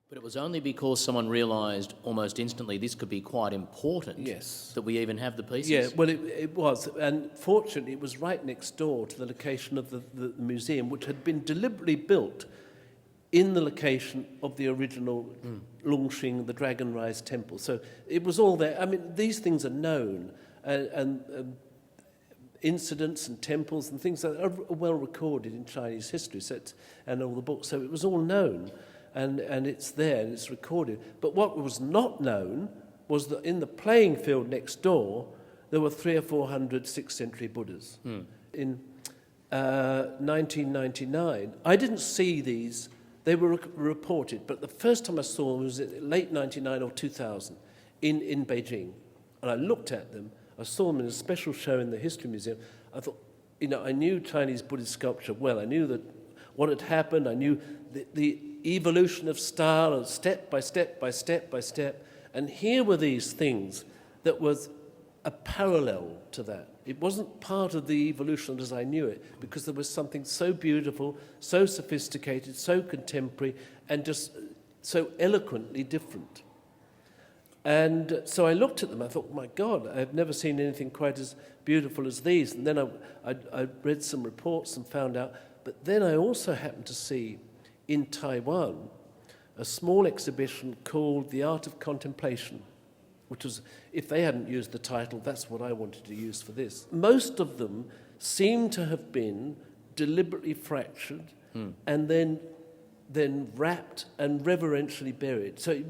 But it was only because someone realised almost instantly this could be quite important Yes. that we even have the pieces. Yeah, well, it was. And fortunately, it was right next door to the location of the museum, which had been deliberately built in the location of the original Longxing, the Dragon Rise Temple. So it was all there. I mean, these things are known, and incidents and temples and things that are well recorded in Chinese history and all the books. So it was all known. And it's there and it's recorded. But what was not known was that in the playing field next door, there were 300 or 400 6th century Buddhas. In 1999, I didn't see these. They were reported, but the first time I saw them was in late 99 or 2000 in Beijing. And I looked at them. I saw them in a special show in the History Museum. I thought, I knew Chinese Buddhist sculpture well. I knew that what had happened. I knew the evolution of style, and step by step by step by step. And here were these things that was a parallel to that. It wasn't part of the evolution as I knew it, because there was something so beautiful, so sophisticated, so contemporary, and just so eloquently different. And so I looked at them, I thought, my God, I've never seen anything quite as beautiful as these. And then I read some reports and found out. But then I also happened to see in Taiwan a small exhibition called The Art of Contemplation, which was, if they hadn't used the title, that's what I wanted to use for this. Most of them seem to have been deliberately fractured and then wrapped and reverentially buried. So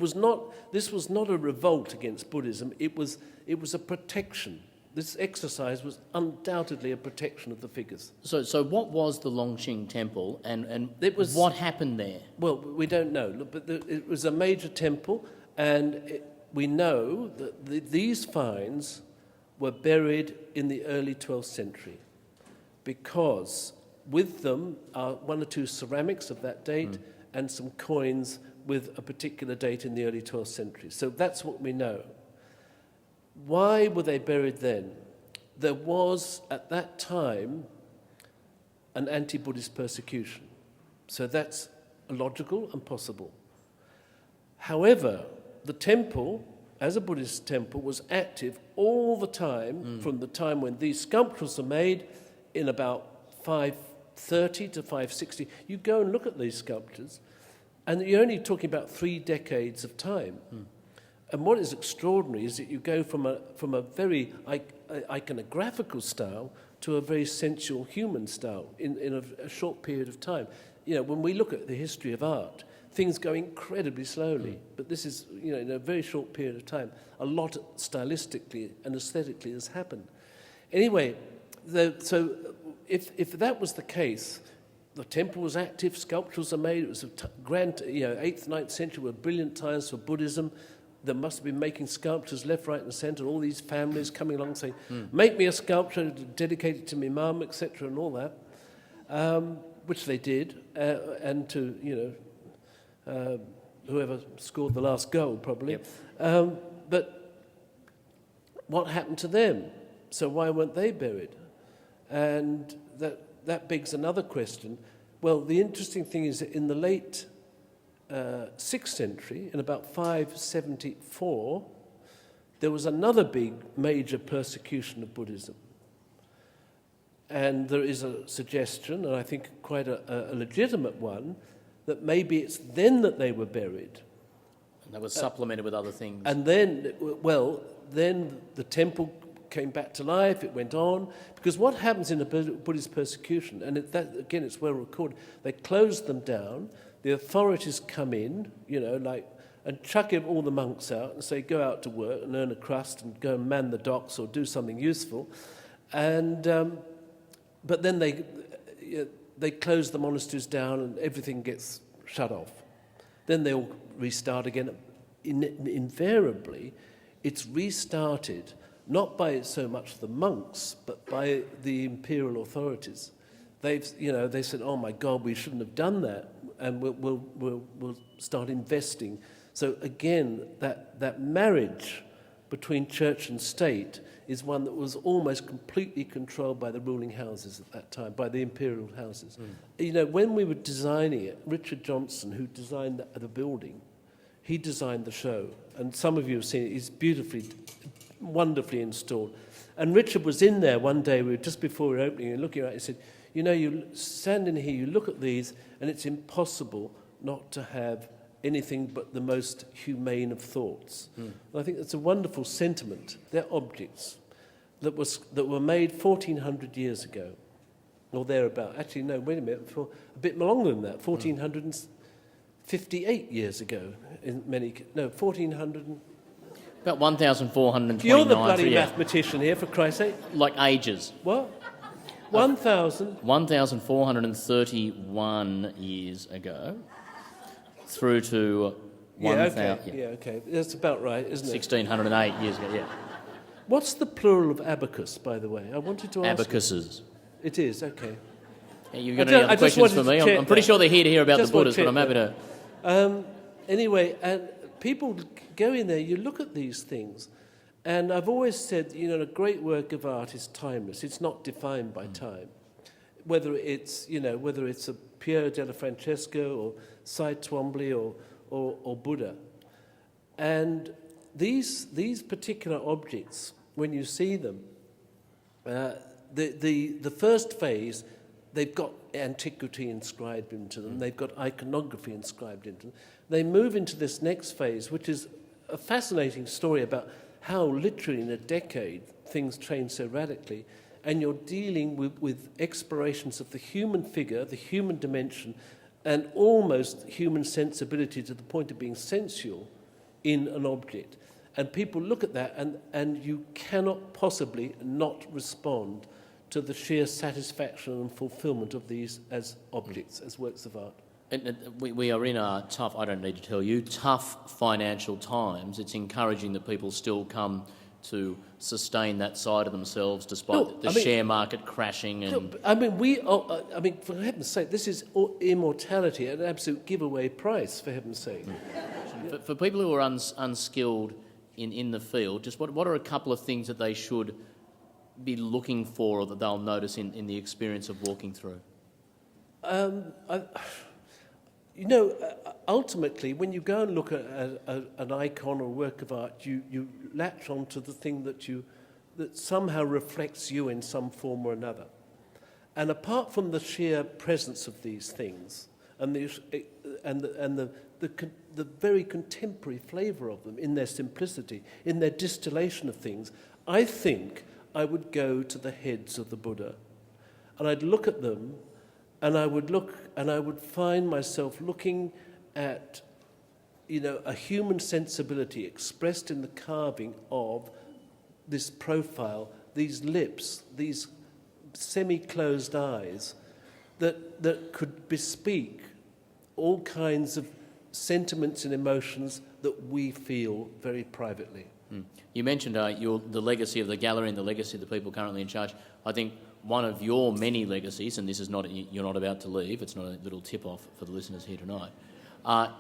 this was not a revolt against Buddhism, it was a protection. This exercise was undoubtedly a protection of the figures. So what was the Longxing Temple and what happened there? Well, we don't know, but it was a major temple, and we know that these finds were buried in the early 12th century, because with them are one or two ceramics of that date and some coins with a particular date in the early 12th century. So that's what we know. Why were they buried then? There was, at that time, an anti-Buddhist persecution. So that's logical and possible. However, the temple, as a Buddhist temple, was active all the time from the time when these sculptures were made in about 530 to 560. You go and look at these sculptures, and you're only talking about 3 decades of time. And what is extraordinary is that you go from a very iconographical style to a very sensual human style in a short period of time. When we look at the history of art, things go incredibly slowly, but this is, in a very short period of time, a lot stylistically and aesthetically has happened. Anyway, so if that was the case, the temple was active, sculptures are made, it was a grand, 8th, 9th century were brilliant times for Buddhism. They must have been making sculptures left, right and centre, all these families coming along saying, make me a sculpture dedicated to my mum, etc. and all that, which they did, and to, whoever scored the last goal probably. Yep. But what happened to them? So why weren't they buried? And that begs another question. Well, the interesting thing is that in the late 6th century, in about 574, there was another big major persecution of Buddhism. And there is a suggestion, and I think quite a legitimate one, that maybe it's then that they were buried. And that was supplemented with other things. And then, then the temple came back to life, it went on. Because what happens in a Buddhist persecution, and again it's well recorded, they close them down, the authorities come in, and chuck all the monks out and say, go out to work and earn a crust and go and man the docks or do something useful. And but then they close the monasteries down and everything gets shut off. Then they all restart again. Invariably, it's restarted not by so much the monks, but by the imperial authorities. They said, oh my God, we shouldn't have done that, and we'll start investing. So again, that marriage between church and state is one that was almost completely controlled by the ruling houses at that time, by the imperial houses. When we were designing it, Richard Johnson, who designed the building, he designed the show. And some of you have seen it. It's beautifully, wonderfully installed. And Richard was in there one day, just before we were opening, and looking at it, he said, you know, you stand in here, you look at these, and it's impossible not to have anything but the most humane of thoughts. And I think that's a wonderful sentiment. They're objects that were made 1,400 years ago, or thereabout. Actually, no, wait a minute, for a bit longer than that, 1,458 years ago. 1,400. About 1,429. You're the bloody mathematician here, for Christ's sake. Like ages. What? 1,000? 1,431 years ago, through to 1,000. Yeah, okay. That's about right, isn't it? 1,608 years ago, yeah. What's the plural of abacus, by the way? I wanted to ask. Abacuses. It is, okay. Yeah, you've got any other questions for me? I'm pretty sure they're here to hear about the Buddhas, but I'm happy to... Anyway, and people go in there, you look at these things, and I've always said, you know, a great work of art is timeless. It's not defined by time. Whether it's a Piero della Francesco or Cy Twombly or Buddha. And these particular objects, when you see them, the first phase, they've got antiquity inscribed into them. They've got iconography inscribed into them. They move into this next phase, which is a fascinating story about how literally in a decade things change so radically, and you're dealing with explorations of the human figure, the human dimension, and almost human sensibility to the point of being sensual in an object. And people look at that, and you cannot possibly not respond to the sheer satisfaction and fulfillment of these as objects, as works of art. We are in a tough, I don't need to tell you, tough financial times. It's encouraging that people still come to sustain that side of themselves despite the share market crashing. And for heaven's sake, this is immortality at an absolute giveaway price, for heaven's sake. For people who are unskilled in the field, just what are a couple of things that they should be looking for or that they'll notice in the experience of walking through? Ultimately, when you go and look at an icon or a work of art, you latch onto the thing that somehow reflects you in some form or another. And apart from the sheer presence of these things and the very contemporary flavour of them in their simplicity, in their distillation of things, I think I would go to the heads of the Buddha, and I'd look at them. And I would find myself looking at, a human sensibility expressed in the carving of this profile, these lips, these semi-closed eyes, that could bespeak all kinds of sentiments and emotions that we feel very privately. You mentioned the legacy of the gallery and the legacy of the people currently in charge. I think one of your many legacies, and this is you're not about to leave, it's not a little tip-off for the listeners here tonight,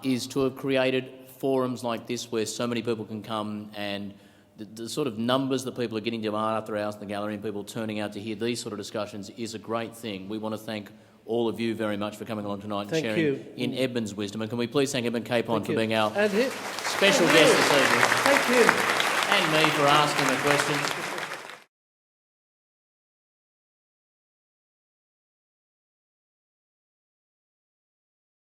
is to have created forums like this where so many people can come, and the sort of numbers that people are getting to art after hours in the gallery and people turning out to hear these sort of discussions is a great thing. We want to thank all of you very much for coming along tonight and sharing in Edmund's wisdom. And can we please thank Edmund Capon for being our special guest this evening. Thank you. And me for asking the questions.